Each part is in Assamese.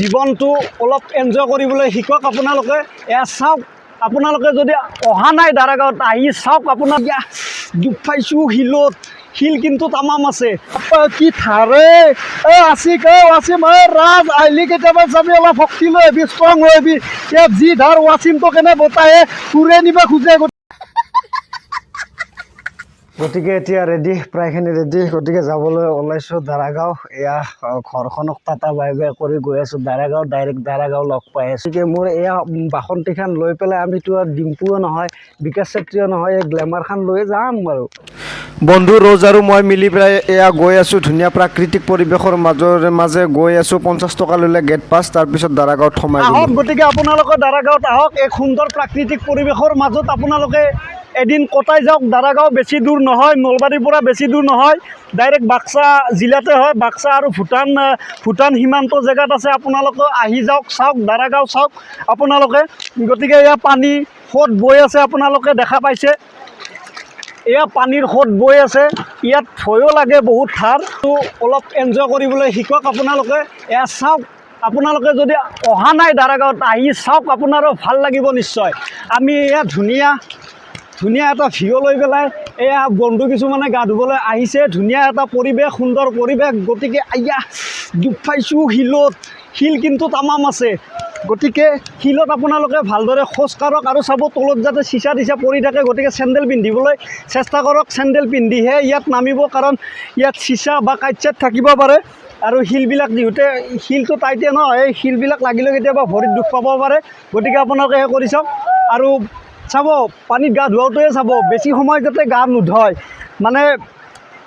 জীৱনটো অলপ এনজয় কৰিবলৈ শিকক আপোনালোকে। এয়া চাওক, আপোনালোকে যদি অহা নাই দাৰাগাঁৱত আহি চাওক। আপোনাৰ দুখ পাইছোঁ শিলত, শিল কিন্তু তামাম আছে। কি থাৰে আছিক ৱাচিম ৰাজ আহিলি কেতিয়াবা যাবি, অলপ শক্তি লৈ আহিবি, ষ্ট্ৰং হৈ আহিবি। ইয়াত যি ধাৰ ৱাচিমটো কেনে বতাহে ফুৰে নিব খোজে। গতিকে এতিয়া ৰেডি, প্ৰায়খিনি ৰেডি। গতিকে যাবলৈ ওলাইছোঁ দাৰাগাঁও। এয়া ঘৰখনক টাটা বাই বাই কৰি গৈ আছোঁ দাৰাগাঁও, ডাইৰেক্ট দাৰাগাঁও লগ পাই আছোঁ। গতিকে মোৰ এয়া বাসন্তীখন লৈ পেলাই আমিতো আৰু ডিম্পুও নহয়, বিকাশ চেত্ৰীও নহয়, এই গ্লেমাৰখন লৈ যাম বাৰু। বন্ধু ৰ'জ আৰু মই মিলি পেলাই এয়া গৈ আছোঁ ধুনীয়া প্ৰাকৃতিক পৰিৱেশৰ মাজে গৈ আছোঁ। 50 টকা ল'লে গেট পাছ, তাৰপিছত দাৰাগাঁৱত সোমাই আহক। গতিকে আপোনালোকে দাৰাগাঁৱত আহক, এই সুন্দৰ প্ৰাকৃতিক পৰিৱেশৰ মাজত আপোনালোকে এদিন কটাই যাওক। দাৰাগাঁও বেছি দূৰ নহয়, নলবাৰীৰ পৰা বেছি দূৰ নহয়, ডাইৰেক্ট বাক্সা জিলাতে হয়। বাক্সা আৰু ভূটান সীমান্ত জেগাত আছে। আপোনালোকে আহি যাওক, চাওক দাৰাগাঁও চাওক আপোনালোকে। গতিকে এয়া পানী সোঁত বৈ আছে, আপোনালোকে দেখা পাইছে। এয়া পানীৰ সোঁত বৈ আছে, ইয়াত ভয়ো লাগে বহুত ঠাৰ। তো অলপ এনজয় কৰিবলৈ শিকক আপোনালোকে। এয়া চাওক, আপোনালোকে যদি অহা নাই দাৰাগাঁৱত আহি চাওক, আপোনাৰো ভাল লাগিব নিশ্চয়। আমি এয়া ধুনীয়া এটা ভিউ লৈ পেলাই এয়া বন্ধু কিছুমানে গা ধুবলৈ আহিছে। ধুনীয়া এটা পৰিৱেশ, সুন্দৰ পৰিৱেশ। গতিকে দুখ পাইছোঁ শিলত, শিল কিন্তু তামাম আছে। গতিকে শিলত আপোনালোকে ভালদৰে খোজ কাঢ়ক আৰু চাব তলত যাতে চিচা তিচা পৰি থাকে। গতিকে চেণ্ডেল পিন্ধিবলৈ চেষ্টা কৰক, চেণ্ডেল পিন্ধিহে ইয়াত নামিব, কাৰণ ইয়াত চিচা বা কাইট চাইট থাকিব পাৰে। আৰু শিলবিলাক যিহেতু শিলটো টাইটে ন, এই শিলবিলাক লাগিলে কেতিয়াবা ভৰিত দুখ পাব পাৰে। গতিকে আপোনালোকে সেই কৰি চাওক। আৰু চাব, পানীত গা ধোৱাটোৱে চাব, বেছি সময় যাতে গা নোধয়, মানে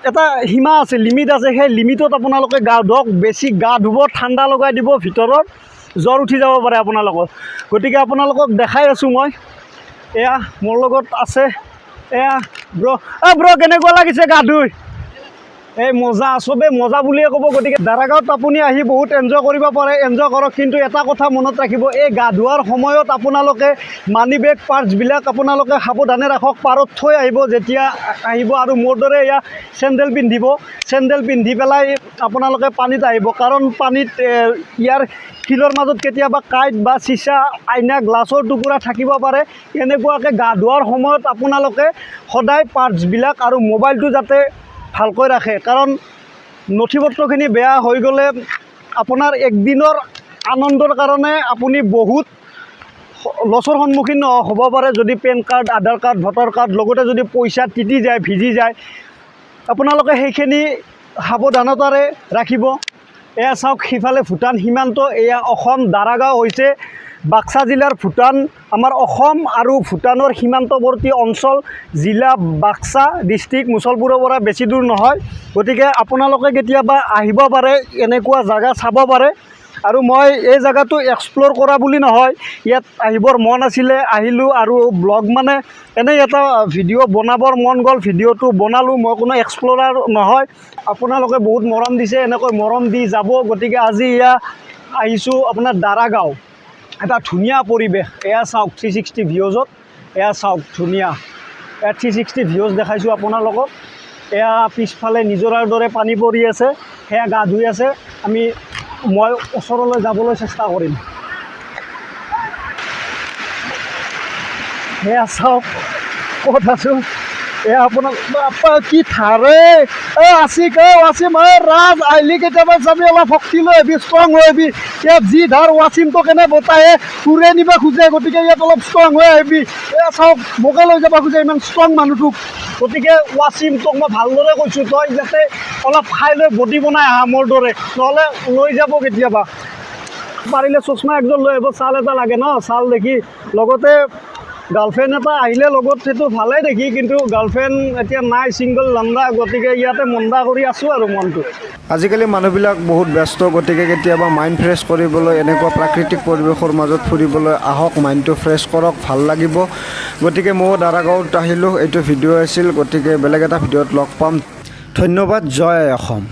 এটা সীমা আছে, লিমিট আছে। সেই লিমিটত আপোনালোকে গা ধুৱক। বেছি গা ধুব, ঠাণ্ডা লগাই দিব ভিতৰত, জ্বৰ উঠি যাব পাৰে আপোনালোকৰ। গতিকে আপোনালোকক দেখাই আছোঁ মই। এয়া মোৰ লগত আছে এয়া ব্ৰ কেনেকুৱা লাগিছে গা ধুই? এই মজা, চবেই মজা বুলিয়ে ক'ব। গতিকে দাৰাগাঁৱত আপুনি আহি বহুত এনজয় কৰিব পাৰে, এনজয় কৰক। কিন্তু এটা কথা মনত ৰাখিব, এই গা ধোৱাৰ সময়ত আপোনালোকে মানি বেগ পাৰ্চবিলাক আপোনালোকে সাৱধানে ৰাখক, পাৰত থৈ আহিব যেতিয়া আহিব। আৰু মোৰ দৰে এয়া চেণ্ডেল পিন্ধিব, চেণ্ডেল পিন্ধি পেলাই আপোনালোকে পানীত আহিব, কাৰণ পানীত ইয়াৰ শিলৰ মাজত কেতিয়াবা কাঁইট বা চিচা, আইনা, গ্লাছৰ টুকুৰা থাকিব পাৰে। এনেকুৱাকৈ গা ধোৱাৰ সময়ত আপোনালোকে সদায় পাৰ্চবিলাক আৰু মোবাইলটো যাতে ভালকৈ ৰাখে, কাৰণ নথি পত্ৰখিনি বেয়া হৈ গ'লে আপোনাৰ একদিনৰ আনন্দৰ কাৰণে আপুনি বহুত লছৰ সন্মুখীন হ'ব পাৰে। যদি পেন কাৰ্ড, আধাৰ কাৰ্ড, ভোটাৰ কাৰ্ড, লগতে যদি পইচা তিতি যায়, ভিজি যায়, আপোনালোকে সেইখিনি সাৱধানতাৰে ৰাখিব। এয়া চাওক, সিফালে ভূটান সীমান্ত, এয়া অসম। দাৰাগাঁও হৈছে বাক্সা জিলাৰ ভূটান, আমাৰ অসম আৰু ভূটানৰ সীমান্তৱৰ্তী অঞ্চল। জিলা বাক্সা, ডিষ্ট্ৰিক্ট মুছলপুৰৰ পৰা বেছি দূৰ নহয়। গতিকে আপোনালোকে কেতিয়াবা আহিব পাৰে, এনেকুৱা জেগা চাব পাৰে। আৰু মই এই জেগাটো এক্সপ্ল'ৰ কৰা বুলি নহয়, ইয়াত আহিবৰ মন আছিলে, আহিলোঁ। আৰু ব্লগ মানে এনেই এটা ভিডিঅ' বনাবৰ মন গ'ল, ভিডিঅ'টো বনালোঁ। মই কোনো এক্সপ্ল'ৰাৰ নহয়, আপোনালোকে বহুত মৰম দিছে, এনেকৈ মৰম দি যাব। গতিকে আজি এয়া আহিছোঁ আপোনাৰ দাৰাগাঁও, এটা ধুনীয়া পৰিৱেশ। এয়া চাওক 360 ভিউজত, এয়া চাওক ধুনীয়া। এয়া 360 ভিউজ দেখাইছোঁ আপোনালোকক। এয়া পিছফালে নিজৰাৰ দৰে পানী পৰি আছে, সেয়া গা ধুই আছে। মই ওচৰলৈ যাবলৈ চেষ্টা কৰিম। সেয়া চাওক ক'ত আছোঁ। এয়া আপোনাৰ কি থাৰে আছিক ৱাচিম ৰাজ আহিলি কেতিয়াবা যাবি, অলপ শক্তি লৈ আহিবি, ষ্ট্ৰং হৈ আহিবি। ইয়াত যি ধাৰ ৱাচিমটো কেনে বতাহে ফুৰে নিব খোজে। গতিকে ইয়াত অলপ ষ্ট্ৰং হৈ আহিবি। এয়া চাওক, মোকে লৈ যাব খোজে, ইমান ষ্ট্ৰং মানুহটোক। গতিকে ৱাচিমটোক মই ভালদৰে কৈছোঁ, তই যাতে অলপ খাই লৈ বডি বনাই আহা মোৰ দৰে, নহ'লে লৈ যাব কেতিয়াবা। পাৰিলে চশমা একযোৰ লৈ আহিব, ছাল এটা লাগে ন, ছাল দেখি। লগতে গাৰ্লফ্ৰেণ্ড এটা আহিলে লগত, সেইটো ভালেই দেখি, কিন্তু গাৰ্লফ্ৰেণ্ড এতিয়া নাই, ছিংগল লণ্ডা। গতিকে ইয়াতে মন্দা কৰি আছোঁ আৰু মনটো। আজিকালি মানুহবিলাক বহুত ব্যস্ত, গতিকে কেতিয়াবা মাইণ্ড ফ্ৰেছ কৰিবলৈ এনেকুৱা প্ৰাকৃতিক পৰিৱেশৰ মাজত ফুৰিবলৈ আহক, মাইণ্ডটো ফ্ৰেছ কৰক, ভাল লাগিব। গতিকে ময়ো দাৰাগাঁৱত আহিলোঁ, এইটো ভিডিঅ' আছিল। গতিকে বেলেগ এটা ভিডিঅ'ত লগ পাম। ধন্যবাদ। জয় অসম।